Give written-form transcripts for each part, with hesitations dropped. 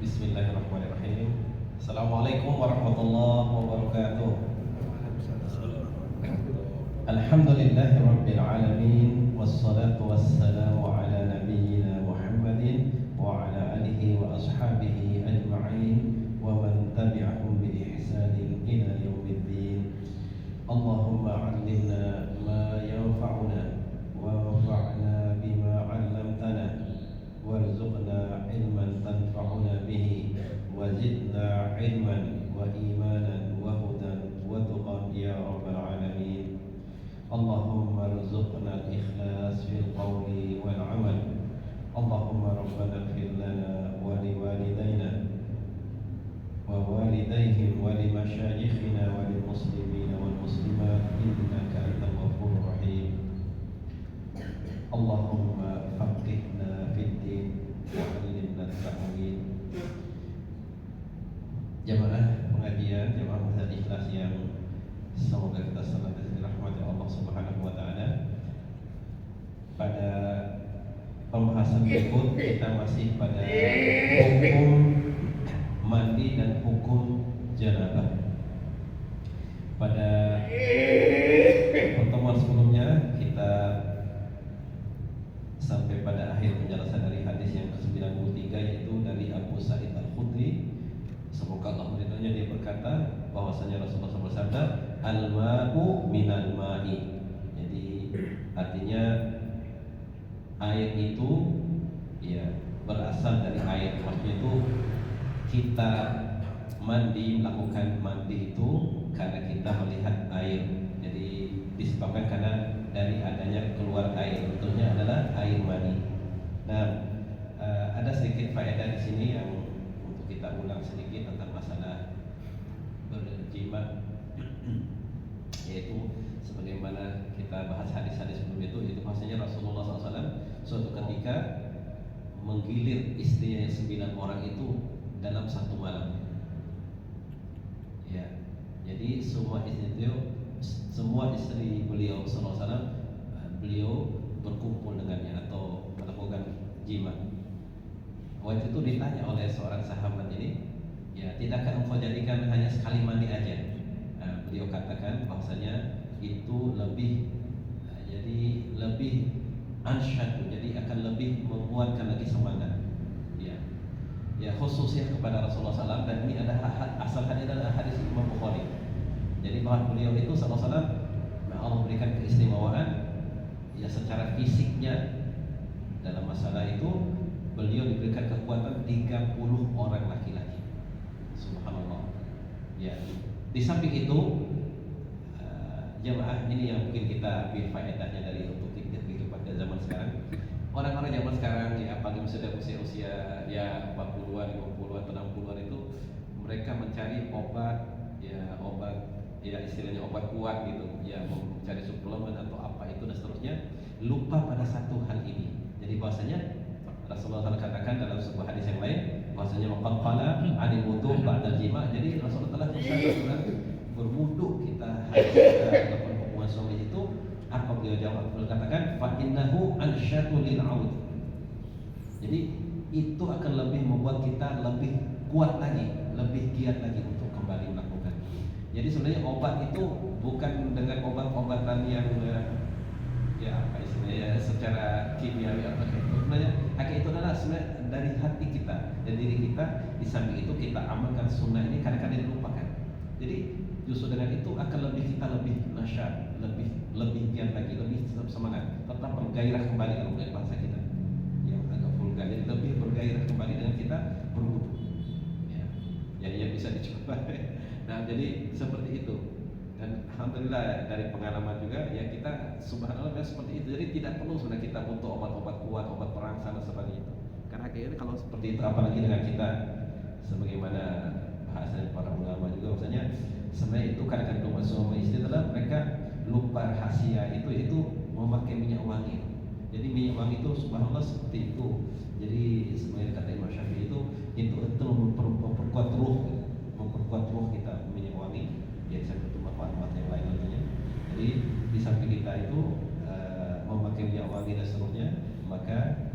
Bismillahirrahmanirrahim. Assalamualaikum warahmatullahi wabarakatuh. Alhamdulillahi rabbil alamin. Wassalatu wassalamu ala nabiyyina Muhammadin wa ala alihi wa ashabihi ajma'in wa man tabi'ahum bi ihsanin ila yaumiddin. Allahumma 'allimna ma yanfa'una wanfa'na bima 'allamtana warzuqna ilman tanfa'una bihi wazidna ilman wa imanan wa hudan wa tuqan ya rabbal alamin. Allahumma rzuqna al-ikhlas fil qawli wal amal. Allahumma rabbana ighfir lana wa liwalidayna wa walidayhim wa limashayikhina wa lil muslimina wal muslimat innaka antal ghafurur rahim. Allahumma faqihna fid din wa 'allimna at-ta'wil. Jamaah pengajian, jamaah Masjid Ikhlas yang semoga kita selalu dirahmati Allah Subhanahu wa taala. Pada pembahasan berikut kita masih pada hukum mandi dan hukum janabah. Pada pertemuan sebelumnya kita sampai pada akhir penjelasan dari hadis yang ke-93, yaitu dari Abu Sa'id Al-Khudri, semoga Allah meridhoinya. Dia berkata bahwasanya Rasulullah SAW bersabda, al-ma'u minal ma'i. Jadi artinya air itu ya berasal dari air. Maksudnya itu kita melakukan mandi itu karena kita melihat air. Jadi disebabkan karena dari adanya keluar air, bentuknya adalah air mani. Nah, ada sedikit faedah di sini yang untuk kita ulang sedikit tentang masalah berjima, yaitu sebagaimana kita bahas hadis-hadis sebelum itu bahasanya Rasulullah SAW suatu ketika menggilir istrinya yang 9 orang itu dalam satu malam. Ya, jadi semua istri beliau sallallahu alaihi wasallam, beliau berkumpul dengannya atau melakukan jima. Waktu itu ditanya oleh seorang sahabat ini, ya, tidakkah engkau jadikan hanya sekali mandi aja? Beliau katakan bahwasanya itu lebih ansyad, jadi akan lebih menguatkan lagi semangat. Ya, khususnya kepada Rasulullah SAW, dan ini adalah asal hadis adalah hadis Imam Bukhari. Jadi bahwa beliau itu sallallahu alaihi wasallam, Allah berikan keistimewaan ya secara fisiknya. Dalam masalah itu beliau diberikan kekuatan 30 orang laki-laki. Subhanallah. Ya, di samping itu jamaah ini yang mungkin kita ambil faedahnya dari untuk kehidupan zaman sekarang. Orang-orang zaman sekarang ya apalagi sudah usia ya 40-an, 50-an, 60-an itu mereka mencari obat ya istilahnya obat kuat gitu, ya mau mencari suplemen atau apa itu dan seterusnya, lupa pada satu hal ini. Jadi bahwasanya Rasulullah SAW katakan dalam sebuah hadis yang lain bahwasanya qala adil wudu ba'da jima. Jadi Rasulullah SAW berwudu kita ataupun hubungan suami itu, apa beliau jawab? Beliau katakan fa innahu ansyatu lil 'aud. Jadi itu akan lebih membuat kita lebih kuat lagi, lebih giat lagi untuk kembali melakukan. Jadi sebenarnya obat itu bukan dengan obat-obatan yang ya apa istilahnya secara kimiawi apa itu. Sebenarnya itu adalah sebenarnya dari hati kita dan diri kita. Di samping itu kita amalkan sunnah ini kadang-kadang dilupakan. Jadi justru dengan itu akan kita lebih nasyad, lebih giat lagi, lebih semangat, tetap bergairah kembali kalau melihat bahasa kita yang agak vulgar. Jadi lebih bergairah kembali dengan kita berwudu. Ya, jadi yang bisa dicoba. Nah, jadi seperti itu. Dan alhamdulillah dari pengalaman juga ya kita subhanallah seperti itu. Jadi tidak perlu sebenarnya kita untuk obat-obat kuat, obat perangsang dan sebagainya itu. Karena akhirnya kalau seperti itu, apalagi dengan kita sebagaimana bahasa para ulama juga, maksudnya sebenarnya itu kadang-kadang suami istri adalah mereka lupa rahasia itu memakai minyak wangi. Jadi minyak wangi itu subhanallah seperti itu. Jadi sebenarnya kata Imam Syafi'i itu memperkuat ruh kita, minyak wangi. Jadi saya manfaat yang lain lainnya. Jadi di samping kita itu memakai minyak wangi dan seterusnya, maka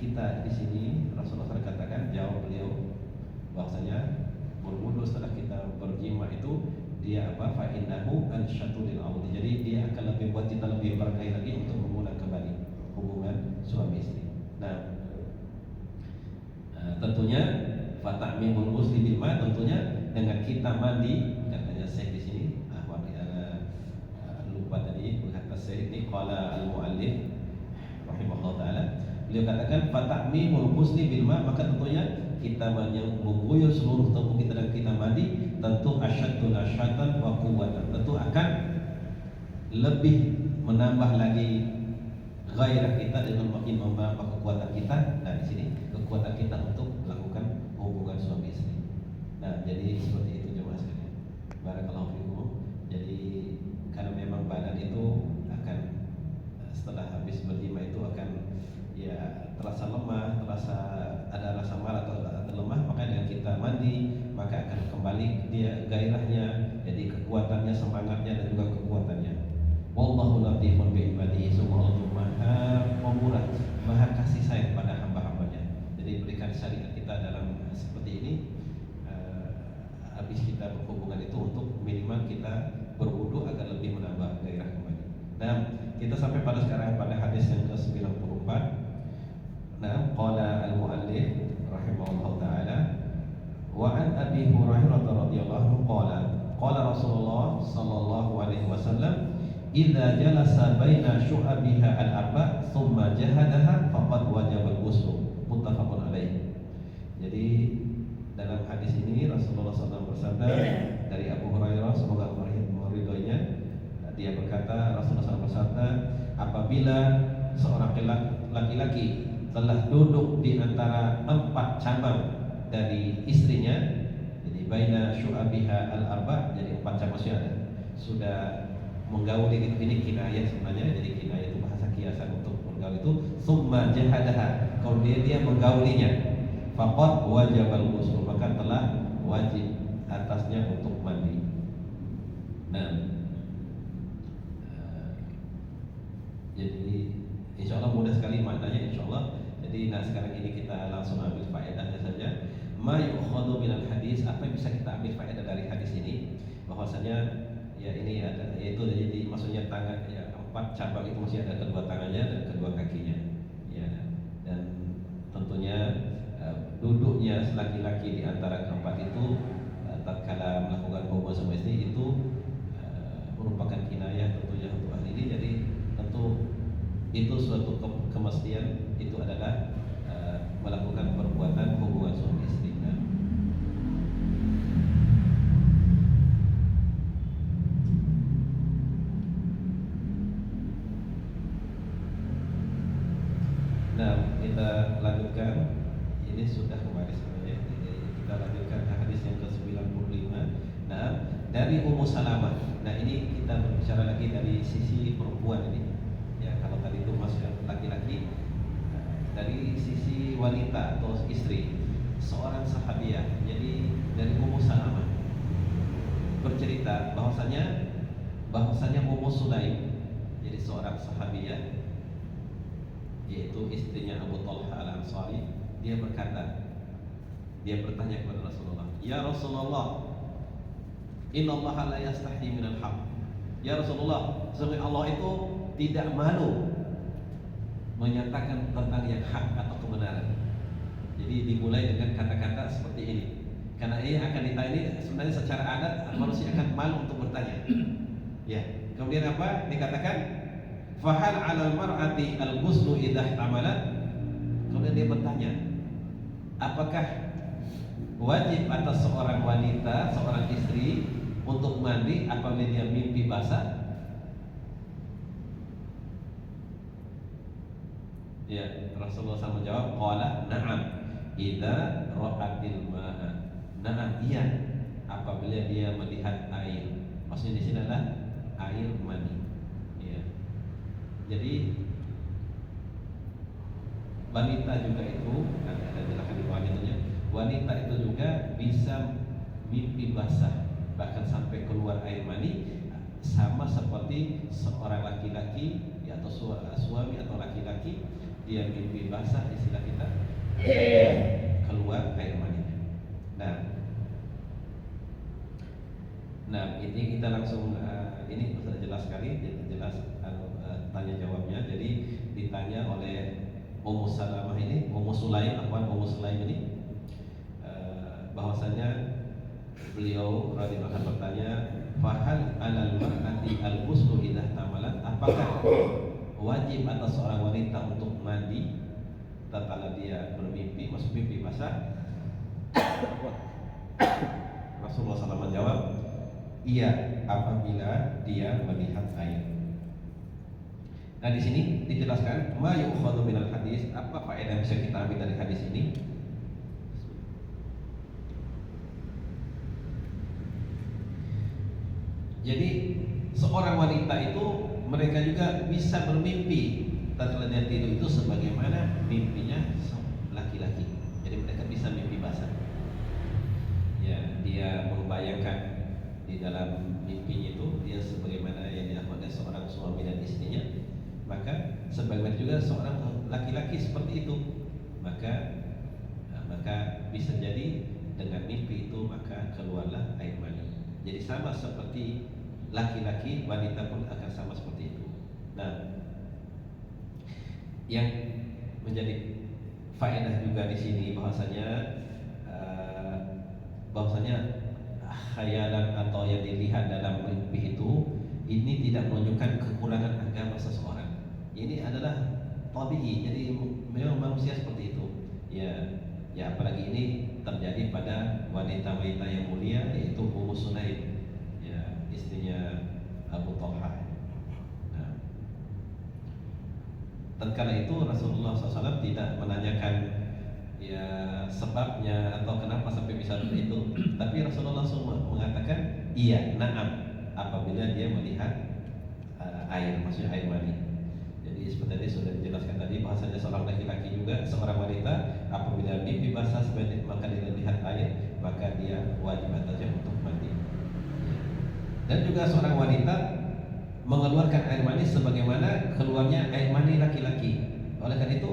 kita di sini Rasulullah SAW katakan, jawab beliau, bahwasanya berwudu setelah kita berjima itu dia apa? Fa innahu ansyatu lil audi. Jadi dia akan lebih buat kita lebih berkait lagi untuk mengulang kembali hubungan suami istri. Nah, tentunya fata'mimul ghusli bil ma, tentunya dengan kita mandi, katanya Syekh di sini lupa tadi berkata Syekh ini qala al-muallif rahimahullah taala, beliau katakan fata'mimul ghusli bil ma, maka tentunya kita mengguyur seluruh tubuh kita dan kita mandi, tentu asyaddu nasyatan wa quwwatan, tentu akan lebih menambah lagi gairah kita dengan makin menambah kekuatan kita. Nah, di sini kekuatan kita untuk melakukan hubungan suami istri. Nah, jadi seperti itu jemaah sekalian. Barakallahu fikum. Jadi karena memang badan itu akan setelah habis berjima itu akan ya terasa lemah, terasa ada rasa marah atau ada lemah, maka dengan kita mandi maka akan kembali dia gairahnya, jadi kekuatannya, semangatnya dan juga kekuatannya. Wallahu latifun bi ibadihi, sungguh Allah Maha pemurah, Maha kasih sayang pada hamba-hambanya. Jadi berikan syariat kita dalam seperti ini, habis kita berhubungan itu untuk minimal kita berwudu agar lebih menambah gairah kembali. Nah, kita sampai pada sekarang pada hadis yang ke-94. Nah, qala al-muallif rahimahullah taala, wa an Abi Hurairah radhiyallahu anhu qala Rasulullah sallallahu alaihi wasallam, idza jalasa baina syu'abiha al-arba' thumma jahadaha faqad wajaba al-ghusl, muttafaqun alaih. Jadi dalam hadis ini Rasulullah SAW bersabda dari Abu Hurairah, semoga Allah meridhoinya, dia berkata, Rasulullah SAW bersabda, apabila seorang laki-laki telah duduk di antara 4 cabang dari istrinya, jadi baina syu'abiha al-arba', jadi 4 cabang sudah menggauli gitu. Ini kinayah sebenarnya, jadi kinayah itu bahasa kiasan untuk menggauli itu. Summa jahadaha, kalau dia menggaulinya, faqad wajabal ghusl, maka telah wajib atasnya untuk mandi. Nah, jadi insya Allah mudah sekali maknanya, insya Allah. Jadi nah sekarang ini kita langsung ambil faedahnya saja. Ma yu'khadhu minal hadis, apa yang bisa kita ambil faedah dari hadis ini? Bahwasanya ya ini ada, yaitu jadi maksudnya tangan ya 4 cabang itu masih ada kedua tangannya dan kedua kakinya. Ya, dan tentunya duduknya laki-laki di antara keempat itu tatkala melakukan hubungan sama istri itu merupakan kinayah tentunya untuk hal ini. Jadi tentu itu suatu kemestian, itu adalah melakukan perbuatan hubungan suami istri. Nah, kita lanjutkan. Ini sudah kemarin sebenarnya. Jadi kita lanjutkan ke hadis yang ke-95. Nah, dari Ummu Salamah. Nah, ini kita berbicara lagi dari sisi perempuan ini. Ya, kalau tadi itu masih laki-laki, dari sisi wanita atau istri, seorang sahabiah. Jadi dari Ummu Salamah bercerita bahwasanya Ummu Sulaim, jadi seorang sahabiah, yaitu istrinya Abu Talha al-Ansari, dia berkata, dia bertanya kepada Rasulullah, ya Rasulullah, innallaha la yastahi minal haq. Ya Rasulullah, sesungguhnya Allah itu tidak malu menyatakan tentang yang hak atau kebenaran. Jadi dimulai dengan kata-kata seperti ini, karena ini akan ditanya. Ini sebenarnya secara adat manusia akan malu untuk bertanya. Ya, kemudian apa dikatakan? Fahal 'alal mar'ati al-ghuslu idza tamalat. Kemudian dia bertanya, apakah wajib atas seorang wanita, seorang istri untuk mandi apabila dia mimpi basah? Ya, Rasulullah SAW menjawab, qala na'am idza ra'atil ma'a. Na'am, iya, apabila dia melihat air. Maksudnya di sini adalah air mani. Jadi wanita juga itu, ada jelaskan di wanitanya, wanita itu juga bisa mimpi basah bahkan sampai keluar air mani, sama seperti seorang laki-laki ya, atau suami atau laki-laki, dia mimpi basah, istilah kita, keluar air mani. Nah, Salamah ini, Ummu Sulaim ini, bahwasanya beliau radhiyallahu anhu bertanya, fahal alal mar'ati al-ghuslu idza tamalat, apakah wajib atas seorang wanita untuk mandi tatkala dia bermimpi, maksud mimpi basah? Rasulullah SAW menjawab, iya, apabila dia melihat air. Nah, di sini dijelaskan ma yu'khadhu minal hadis, apa faedah yang bisa kita ambil dari hadis ini? Jadi seorang wanita itu mereka juga bisa bermimpi tatkala dia tidur itu sebagaimana mimpinya laki-laki. Jadi mereka bisa mimpi basah. Ya, dia membayangkan di dalam mimpinya itu dia sebagaimana yang dilakukan seorang suami dan istrinya. Maka sebagaimana juga seorang laki-laki seperti itu. Maka bisa jadi dengan mimpi itu maka keluarlah air mani. Jadi sama seperti laki-laki, wanita pun akan sama seperti itu. Nah, yang menjadi faedah juga di sini bahwasanya khayalan atau yang dilihat dalam mimpi itu ini tidak menunjukkan kekurangan agama seseorang. Ini adalah tabi'i, jadi memang manusia seperti itu. Ya apalagi ini terjadi pada wanita-wanita yang mulia, yaitu Ummu Sulaim, ya, istrinya Abu Talha. Nah, tatkala itu Rasulullah SAW tidak menanyakan ya sebabnya atau kenapa sampai bisa seperti itu, tapi Rasulullah SAW mengatakan iya, na'am, apabila dia melihat air, maksudnya air mani. Jadi seperti tadi sudah dijelaskan tadi bahasanya seorang laki-laki juga, seorang wanita apabila mimpi basah maka dia lihat air, maka dia wajib atasnya untuk mandi. Dan juga seorang wanita mengeluarkan air mani sebagaimana keluarnya air mani laki-laki. Oleh karena itu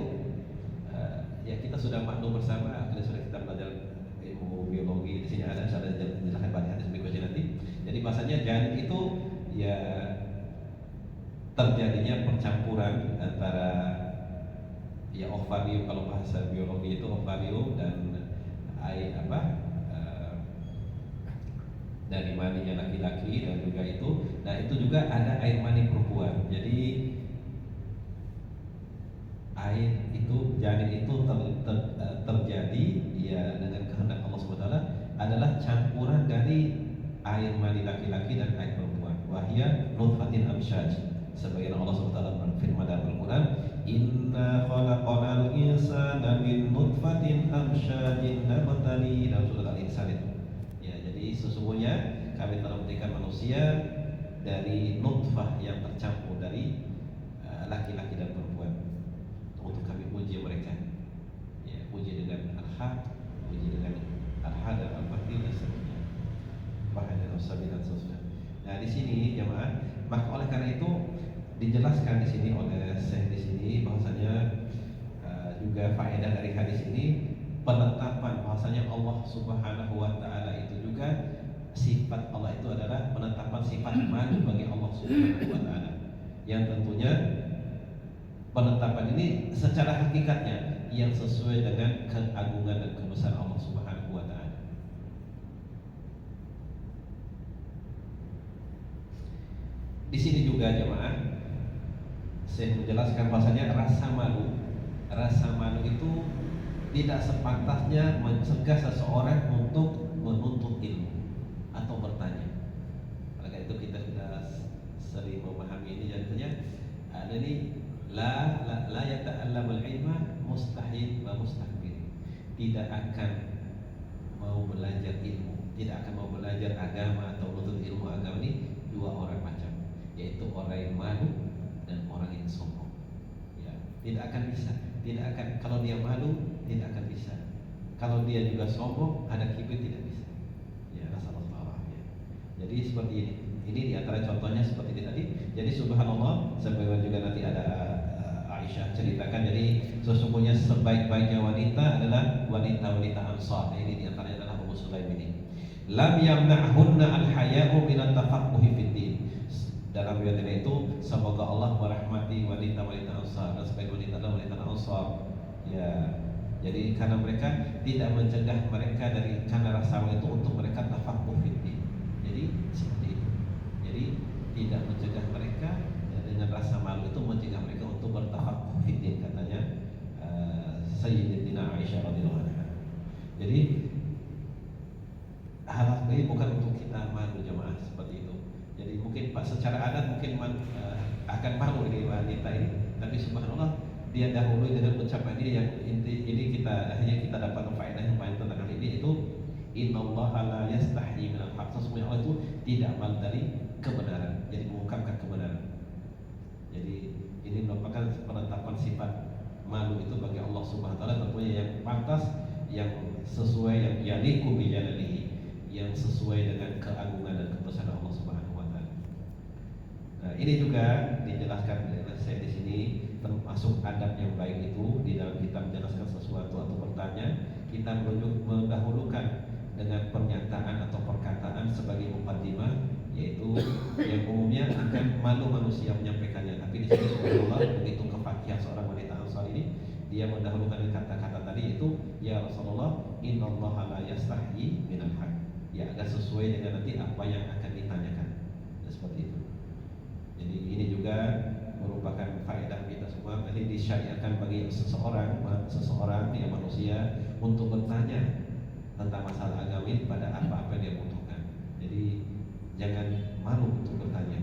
ya kita sudah maklum bersama, sudah kita belajar ilmu biologi, di sini ada dijelaskan pada hadis berikutnya nanti. Jadi bahasanya janin itu ya terjadinya percampuran antara ya ovarium, kalau bahasa biologi itu ovarium dan air dari maninya laki-laki dan juga itu. Nah, itu juga ada air mani perempuan. Jadi air itu, janin itu terjadi ya dengan kehendak Allah SWT, adalah campuran dari air mani laki-laki dan air perempuan. Wahya nutfatin amsyaj. Sebagaimana Allah SWT berfirman dalam Al-Quran, inna khalaqanal insana min nutfatin amsyajin nabtali, dalam surah Al-Insan itu. Ya, jadi sesungguhnya kami telah memberikan manusia dari nutfah yang tercampur dari laki-laki dan perempuan untuk kami uji mereka. Ya, uji dengan al-haq, uji dengan al-haq dan al-batil dan seterusnya. Bahkan dan usabi dan seterusnya. Nah, di sini jemaah, maka oleh karena itu dijelaskan di sini oleh Syekh di sini bahwasanya juga faedah dari hadis ini penetapan bahwasanya Allah Subhanahu wa taala itu juga sifat Allah itu adalah penetapan sifat manu bagi Allah Subhanahu wa taala. Yang tentunya penetapan ini secara hakikatnya yang sesuai dengan keagungan dan kebesaran Allah Subhanahu wa taala. Di sini juga jemaah saya menjelaskan bahasanya rasa malu itu tidak sepantasnya mencegah seseorang untuk menuntut ilmu atau bertanya. Oleh itu kita sudah sering memahami ini, jadinya ada ini la yata'allamul ilma mustahil wa mustakbir. Tidak akan mau belajar ilmu, tidak akan mau belajar agama atau menuntut ilmu agama ini dua orang macam, yaitu orang yang malu dan orang yang sombong. Ya, tidak akan bisa, tidak akan, kalau dia malu tidak akan bisa. Kalau dia juga sombong, ada kibir, tidak bisa. Ya, rasulullah. Ya. Jadi seperti ini. Ini diantara contohnya seperti ini tadi. Jadi subhanallah, sebagaimana juga nanti ada Aisyah ceritakan. Jadi sesungguhnya sebaik-baiknya wanita adalah wanita-wanita Ansar. Ini diantaranya adalah Ummu Sulaim ini. Lam yamna'hunna al-haya'u min at-tafaqquhi fid din. Dalam riwayat itu, semoga Allah merahmati wanita-wanita Ansar, dan sebaik wanita adalah wanita Ansar. Ya, jadi karena mereka tidak mencegah mereka dari karena rasa malu itu untuk mereka tafaqquh fiddin. Jadi seperti itu. Jadi tidak mencegah mereka dengan rasa malu itu mencegah mereka untuk bertafaqquh fiddin, katanya Sayyidatina Aisyah radhiyallahu anha. Jadi hal ini bukan untuk kita malu jemaah seperti itu. Jadi mungkin Pak secara adat mungkin akan malu ini wanita ini, tapi subhanallah dia dahului dengan ucapan dia yang ini kita hanya kita dapat faedah yang paling tentang hal ini, itu innallaha la yastahyi minal haq. Sesungguhnya Allah itu tidak malu dari kebenaran, jadi mengungkapkan kebenaran. Jadi ini merupakan penetapan sifat malu itu bagi Allah Subhanahu wa taala, tentunya yang pantas, yang sesuai, yang yaliqu bi jalalihi, yang sesuai dengan keagungan dan kebesaran Allah Subhanahu wa taala. Nah, ini juga dijelaskan oleh saya di sini, termasuk adab yang baik itu di dalam kita menjelaskan sesuatu atau bertanya, kita mendahulukan dengan pernyataan atau perkataan sebagai muqaddimah, yaitu yang umumnya akan malu manusia menyampaikannya. Tapi di sini subhanallah begitu kefakihan seorang wanita Ansar ini, dia mendahulukan kata-kata tadi, itu ya Rasulullah, innallaha la yastahyi minal haq. Ya, agar sesuai dengan nanti apa yang akan ditanyakan. Dan seperti itu. Jadi ini juga merupakan faedah kita semua. Jadi disyariatkan bagi seseorang yang manusia untuk bertanya tentang masalah agama pada apa-apa yang dia butuhkan. Jadi jangan malu untuk bertanya.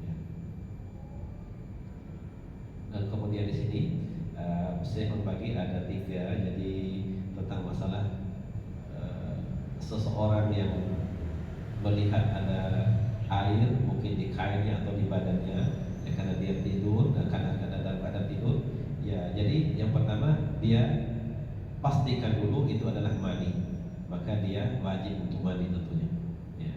Ya. Dan kemudian di sini saya membagi ada 3. Jadi tentang masalah seseorang yang melihat ada air mungkin di kainnya atau di badannya, ya, karena dia tidur dan karena dalam keadaan tidur, ya. Jadi yang pertama dia pastikan dulu itu adalah mani, maka dia wajib untuk mandi tentunya. Ya.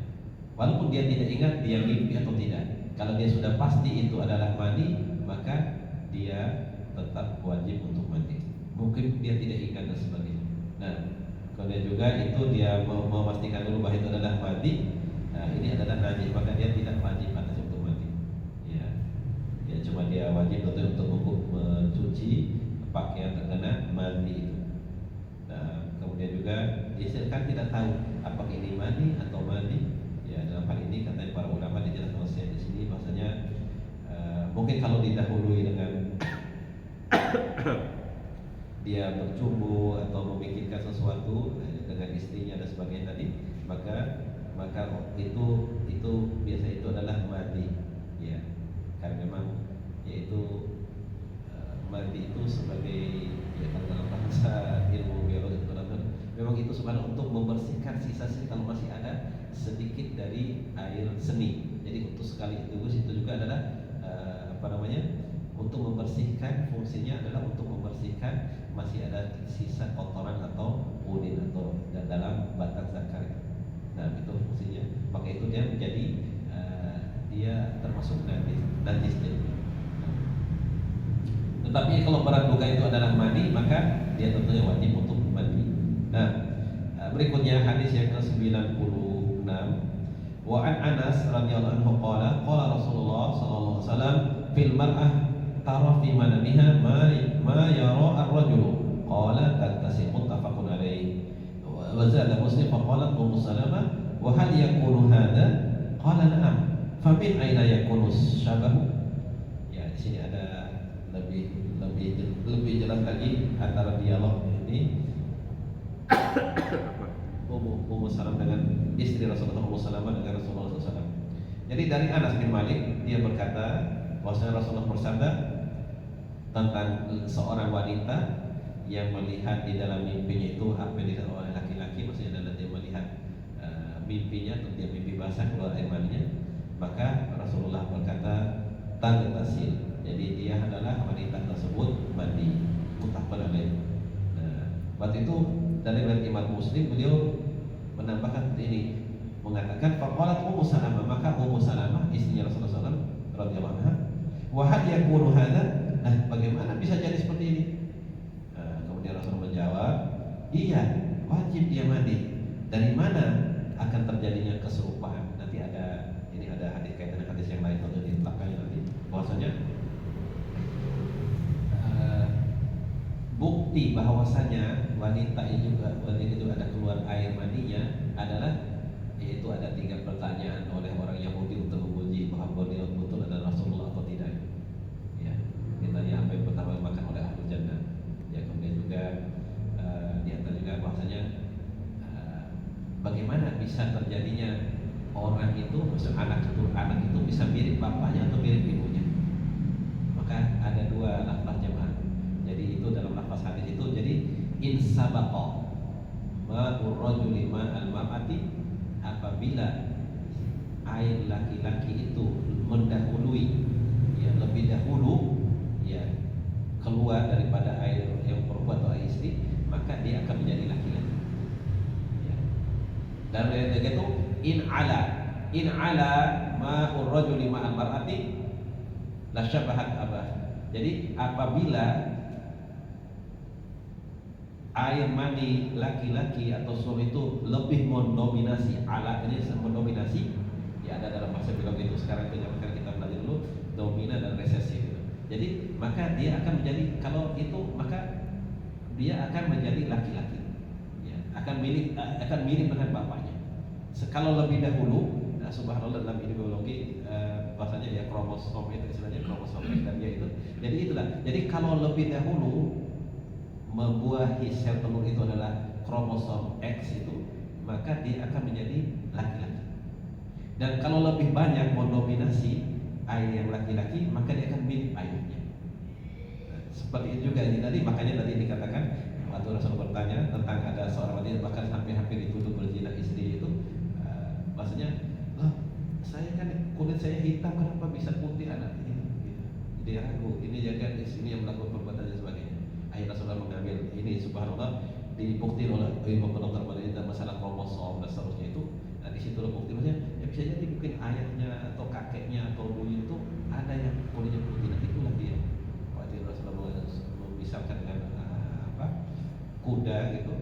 Walaupun dia tidak ingat dia mimpi atau tidak, kalau dia sudah pasti itu adalah mani, maka dia tetap wajib untuk mandi. Mungkin dia tidak ingat dan sebagainya. Nah, kemudian juga itu dia memastikan dulu bahwa itu adalah mandi. Nah, ini adalah najis, maka dia tidak wajib atas untuk mandi. Ya, ya cuma dia wajib untuk mencuci pakaian terkena mandi itu. Nah, kemudian juga dia kan tidak tahu apakah ini mandi atau mandi. Ya, dalam hal ini katanya para ulama dijelaskan saya di sini bahasanya mungkin kalau didahului dengan dia bercumbu atau memikirkan sesuatu dengan istrinya dan sebagainya tadi, maka itu biasa itu adalah mandi, ya, karena memang yaitu mandi itu sebagai, ya, dalam bahasa ilmu biologi itu memang itu sebenarnya untuk membersihkan sisa-sisa kalau masih ada sedikit dari air seni. Jadi untuk sekali itu juga adalah untuk membersihkan, fungsinya adalah untuk membersihkan masih ada sisa kotoran atau urin atau dalam batang zakar. Nah, itu fungsinya. Maka itu dia menjadi dia termasuk najis jadi. Tetapi kalau barang duga itu adalah mani, maka dia tentunya wajib untuk mandi. Nah, berikutnya hadis yang ke-96. Wa an Anas radhiyallahu anhu qala Rasulullah sallallahu alaihi wasallam fil mar'ah tara fi manamiha ma yara ar-rajulu qala tattasi muttafaqun alaihi. Wa zada Muslim faqalat Ummu Salamah wa hal yakunu hadha qala na'am fa min aina yakunu syabahu. Ya, di sini ada lebih jelas lagi antara dialog ini Ummu Salamah dengan istri Rasulullah, Ummu Salamah dengan Rasulullah SAW. Jadi dari Anas bin Malik, dia berkata bahwasanya Rasulullah bersabda tentang seorang wanita yang melihat di dalam mimpinya itu apa yang dilihat oleh laki-laki, maksudnya adalah dia melihat mimpinya atau dia mimpi basah keluar air maninya, maka Rasulullah berkata taghtasil. Jadi dia adalah wanita tersebut mandi, muttafaqun alaih. Nah, waktu itu dari Imam Muslim beliau menambahkan ini, mengatakan faqalat Ummu Salamah, maka Ummu Salamah istrinya Rasulullah SAW radhiyallahu anha, wa hal yakunu hadza, nah bagaimana bisa jadi seperti ini? Nah, kemudian Rasulullah menjawab, iya, wajib dia mandi. Dari mana akan terjadinya keserupaan? Nanti ada hadis kaitan dengan hadis yang lain atau di belakangnya nanti bahwasanya bukti bahwasanya wanita itu ada keluar air maninya adalah yaitu ada 3 pertanyaan oleh orang Yahudi untuk menguji bahwa beliau betul adalah Rasulullah atau tidak. Ya, ditanya apa yang pertama makan oleh ahli jannah. Ya, kemudian juga di antara juga bahwasanya bagaimana bisa terjadinya orang itu, maksud anak itu bisa mirip bapaknya atau mirip ibunya. Maka ada 2 lafaz jemaah. Jadi itu dalam lafaz hadis itu, jadi in sabaqa ma'ur rajuli ma'al mar'ati, apabila air laki-laki itu mendahului, ya lebih dahulu, ya keluar daripada air yang perempuan atau air istri, maka dia akan menjadi laki-laki. Ya. Dan ayat itu in ala ma'ur rajuli ma'al mar'ati la syabahat abah. Jadi apabila air mani laki-laki atau suami itu lebih mendominasi, ala ini mendominasi, ya ada dalam bahasa bilang itu sekarang itu jangan kita belajar dulu dominan dan resesi gitu. Jadi maka dia akan menjadi, kalau itu maka dia akan menjadi laki-laki, ya, akan mirip dengan bapaknya. Kalau lebih dahulu, nah, subhanallah dalam ideologi bahasanya ya kromosom itu istilahnya kromosom dan dia itu. Jadi itulah. Jadi kalau lebih dahulu membuahi sel telur itu adalah kromosom X itu, maka dia akan menjadi laki-laki. Dan kalau lebih banyak mendominasi air yang laki-laki, maka dia akan mirip ayahnya. Nah, seperti itu juga ini tadi, makanya tadi dikatakan waktu Rasul bertanya tentang ada seorang wanita bahkan sampai hampir dituduh berzina istri itu, maksudnya, loh, saya kan kulit saya hitam, kenapa bisa putih anak ini? Gitu. Dia ragu, ini jangan ini yang melakukan perbuatan dan sebagainya. Akhirnya Rasulullah mengambil ini, subhanallah, dibukti oleh imam dokter wanita masalah kromosom dan seterusnya itu. Nah di situ bukti maksudnya, ya bisa jadi mungkin ayahnya atau kakeknya atau dulu itu ada yang kulitnya putih. Nah itulah dia. Waktu Rasulullah memisahkan dengan kuda gitu.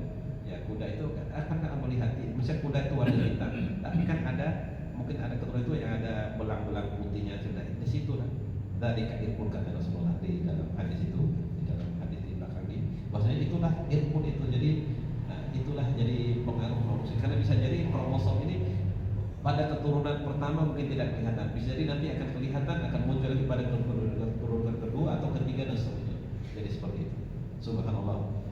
Ya kuda itu akan melihat, misalnya kuda itu warna hitam, tapi kan ada mungkin ada keturunan itu yang ada belang-belang putihnya sudah di situ lah. Dari irfun kata Rasulullah di dalam hadis itu, di dalam hadis di belakang ini, bahwasanya itulah irfun itu. Jadi itulah jadi pengaruh kromosom, karena bisa jadi kromosom ini pada keturunan pertama mungkin tidak kelihatan, bisa jadi nanti akan kelihatan, akan muncul lagi pada keturunan kedua atau ketiga dan seterusnya. Jadi seperti itu. Subhanallah.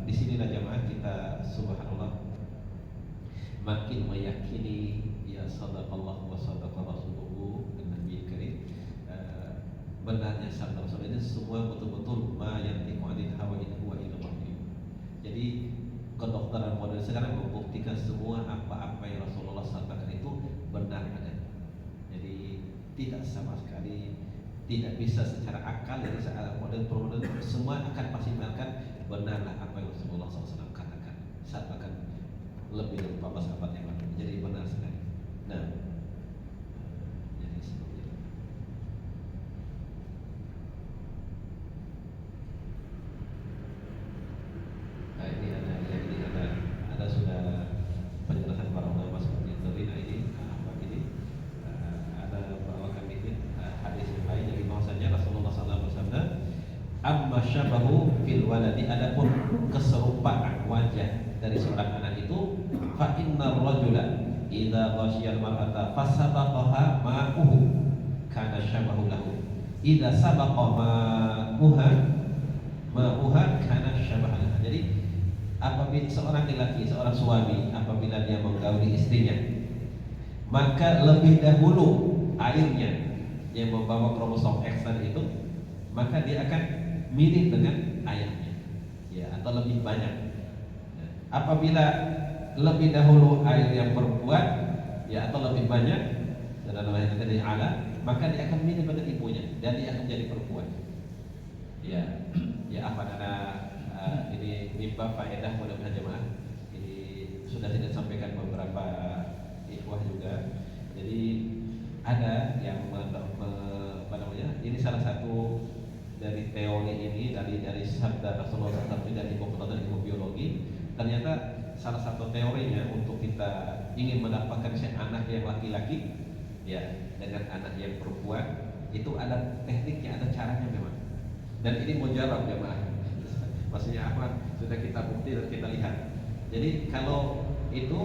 Di sinilah jamaah kita subhanallah makin meyakini ya sadaqallah wa sadaqa rasuluhu Nabi Karim, benarnya sabda Rasul ini semua betul-betul ma yantiqu anil hawa in huwa illa wahyu. Jadi kedokteran modern sekarang membuktikan semua apa-apa yang Rasulullah sampaikan itu benar adanya. Jadi tidak sama sekali, tidak bisa secara akal dari saat modern semua akan pasti mengatakan benarlah apa yang Rasulullah SAW katakan saat akan lebih dari 14 abad yang lalu. Jadi benar sekali. Nah, jadi seperti itu. Nah ini ada sudah penjelasan para ulama seperti itu. Nah ini apa ini? Ada bawakan ini hadis yang lain. Jadi bahwasanya Rasulullah SAW bersabda, amma syabahu fil waladi, adapun keserupaan wajah dari seorang anak itu, fa innar rajula idza ghasyal mar'ata fasabaqaha ma'uhu kana syabahu lahu, idza sabaqa ma'uha kana syabahu lahu. Jadi apabila seorang laki-laki, seorang suami apabila dia menggauli istrinya, maka lebih dahulu airnya yang membawa kromosom X tadi itu, maka dia akan mirip dengan ayahnya, ya, atau lebih banyak. Apabila lebih dahulu air yang perempuan, ya, atau lebih banyak, dan dalam ayat tadi ala, maka dia akan mirip dengan ibunya dan dia akan menjadi perempuan. Ya, ya apa karena ini mimba faedah mudah-mudahan jemaah. Ini sudah tidak sampaikan beberapa ikhwah juga. Jadi ada yang apa namanya? Ini salah satu dari teori ini dari sabda Rasulullah SAW dari ilmu biologi. Ternyata salah satu teorinya untuk kita ingin mendapatkan anak yang laki-laki, ya, dengan anak yang perempuan itu ada tekniknya, ada caranya memang. Dan ini mujarab jemaah. maksudnya apa? Sudah kita bukti dan kita lihat. Jadi kalau itu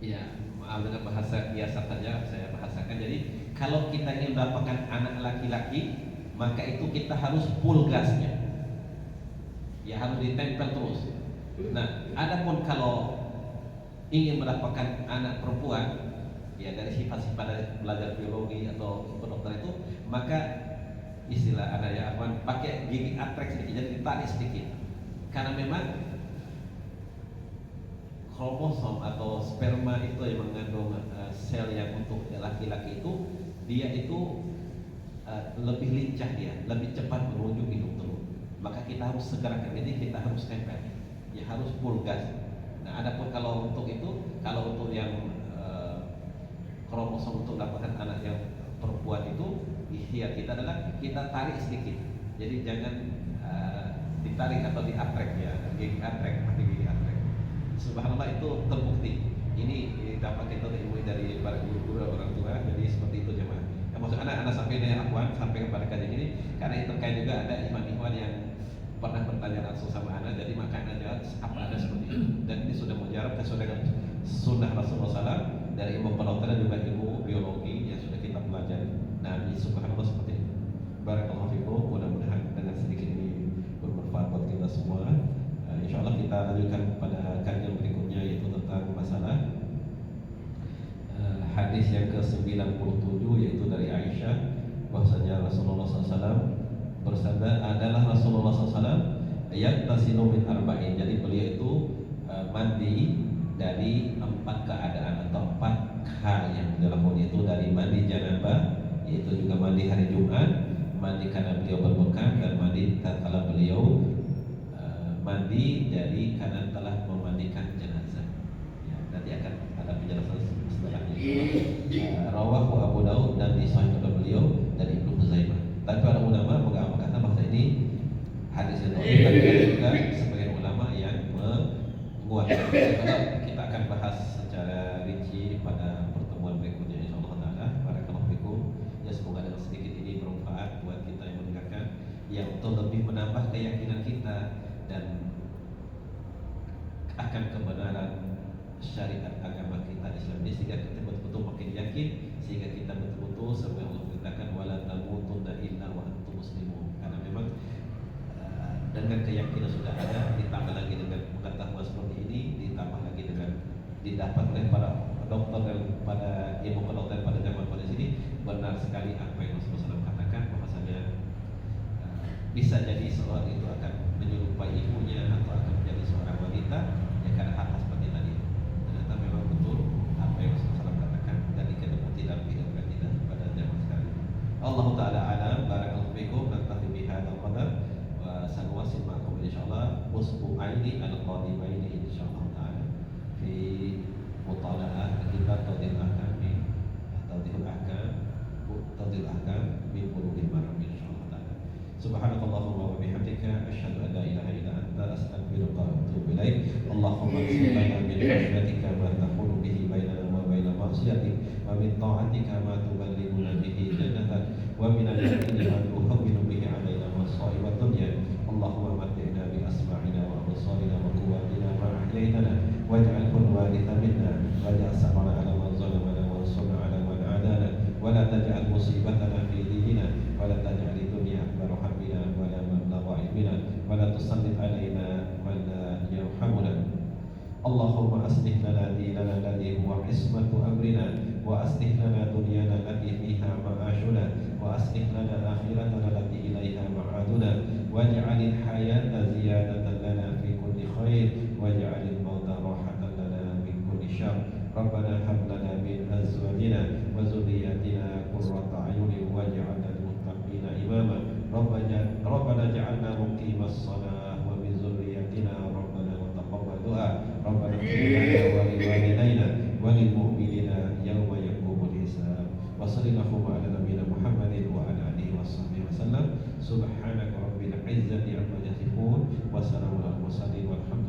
ya maaf dengan bahasa biasa saja saya bahasakan. Jadi kalau kita ingin mendapatkan anak laki-laki, maka itu kita harus full gasnya, ya harus ditempel terus. Nah, adapun kalau ingin mendapatkan anak perempuan, ya dari sifat-sifat dari belajar biologi atau kedokteran itu, maka istilah ada ya apa, pakai gigi atrek sedikit, jadi ditarik sedikit, karena memang kromosom atau sperma itu yang mengandung sel yang untuk laki-laki itu, dia itu lebih lincah, dia lebih cepat menuju hidung telur. Maka kita harus segerakan ini, kita harus tempel, ya harus full gas. Nah, adapun kalau untuk itu, kalau untuk yang kromosom untuk dapatkan anak yang perempuan itu, ikhtiar kita adalah kita tarik sedikit. Jadi jangan ditarik atau diatrek, ya gigi atrek, pakai gigi atrek. Subhanallah, itu terbukti. Ini dapat kita ilmu dari para guru-guru orang tua. Jadi seperti itu jemaah. Yang maksud anak sampai dengan Afwan sampai kepada kajian ini, karena itu terkait juga ada ikhwan-ikhwan yang pernah bertanya langsung sama anak. Jadi maka anak jawab apa ada seperti itu. Dan ini sudah mujarab sesuai dengan sunnah Rasulullah SAW dari ilmu kedokteran dan juga ilmu biologi yang sudah kita pelajari. Nah, ini subhanallah seperti itu. Barakallahu fikum. Mudah-mudahan dengan sedikit ini bermanfaat buat kita semua. Insyaallah kita lanjutkan pada kajian berikutnya, yaitu tentang masalah hadis yang ke-97, yaitu dari Aisyah bahwasanya Rasulullah SAW bersabda, adalah Rasulullah SAW yaktasilu min arba'in. Jadi beliau itu mandi dari 4 keadaan atau 4 hal yang dilakukan, yaitu dari mandi janabah, yaitu juga mandi hari Jumat, mandi karena beliau berbekan, dan mandi tatkala beliau mandi dari karena telah memandikan jenazah. Ya, nanti akan ada penjelasan setelahnya. Rawahu Abu Daud dan disahihkan beliau dari Ibnu Huzaimah. Tapi para ulama mengatakan bahwa ini hadis yang dhaif, tapi ada juga sebagian ulama yang menguatkan. Kita akan bahas secara rinci pada pertemuan berikutnya insyaallah taala. Barakallahu fikum. Ya, semoga dengan sedikit ini bermanfaat buat kita yang mendengarkan, yang untuk lebih menambah keyakinan kita dan akan kebenaran syariat agama kita Islam ini, sehingga kita betul-betul makin yakin, sehingga kita betul-betul seperti Allah beritakan wala tamutunna illa wa antum muslimun. Karena memang dengan keyakinan sudah ada, ditambah lagi dengan pengetahuan seperti ini, ditambah lagi dengan didapat oleh para dokter dan pada ilmu kedokteran pada zaman pada sini, benar sekali apa yang Rasulullah SAW katakan bahwasanya bisa jadi seorang itu akan menyerupai ibunya atau akan menjadi seorang wanita, ya karena hal-hal seperti tadi. Ternyata memang betul apa yang Rasulullah SAW katakan, dan diketemuti dalam kehidupan kita pada zaman sekarang. Allah Ta'ala alam. Barakallahu fikum. Naktafi bihadzal qadar wa sanwasil ma'akum insyaallah usbu'aini al-qadimaini insyaallah ta'ala fi mutala'ah kitab Tawdihul Ahkam min Bulughil Maram insyaallah ta'ala. Subhanakallahumma wa bihamdika asyhadu an la ilaha illa anta astaghfiruka wa atubu ilaik. Allahumma qsim lana min khashyatika ma tahulu bihi bainana wa baina ma'siyatik, wa min ta'atika ma tuballighuna bihi jannatak, wa min al-yaqini ma tuhawwinu bihi 'alaina masa'ib ad-dunya. Allahumma matti'na bi asma'ina wa absarina wa quwwatina ma ahyaytana waj'alhu al-waritha minna waj'al sa'rana 'ala man zalamana wansurna 'ala man 'adana wa la taj'al musibatana fi dinina wa la taj'al ad-dunya akbar hammina wa la mablagha ilmina wa la tusallit 'alaina man la yarhamuna. Allahumma aslih lana dinana alladhi huwa ismatu amrina wa aslih lana dunyana allati fiha ma'ashuna wa aslih lana akhiratana allati ilaiha ma'aduna waj'alil hayata ziyadatan lana fi kulli khair waj'alil mauta rahatan lana min kulli syarr. Rabbana hab lana min azwajina wa dhurriyyatina qurrata a'yunin waj'alna lil muttaqina imama. Rabbana ja'alna muqimas shalah wa min dhurriyyatina rabbana wa taqabbal du'a. Rabbana ighfir lana wa liwalidayna wa lil mu'minina yawma yaqumul hisab. Wa sallallahu ala nabiyyina Muhammadin wa ala alihi washabbihi wasallam. Subhanaka rabbil izzati amma yasifun wa salamun alal mursalin walhamdulillah.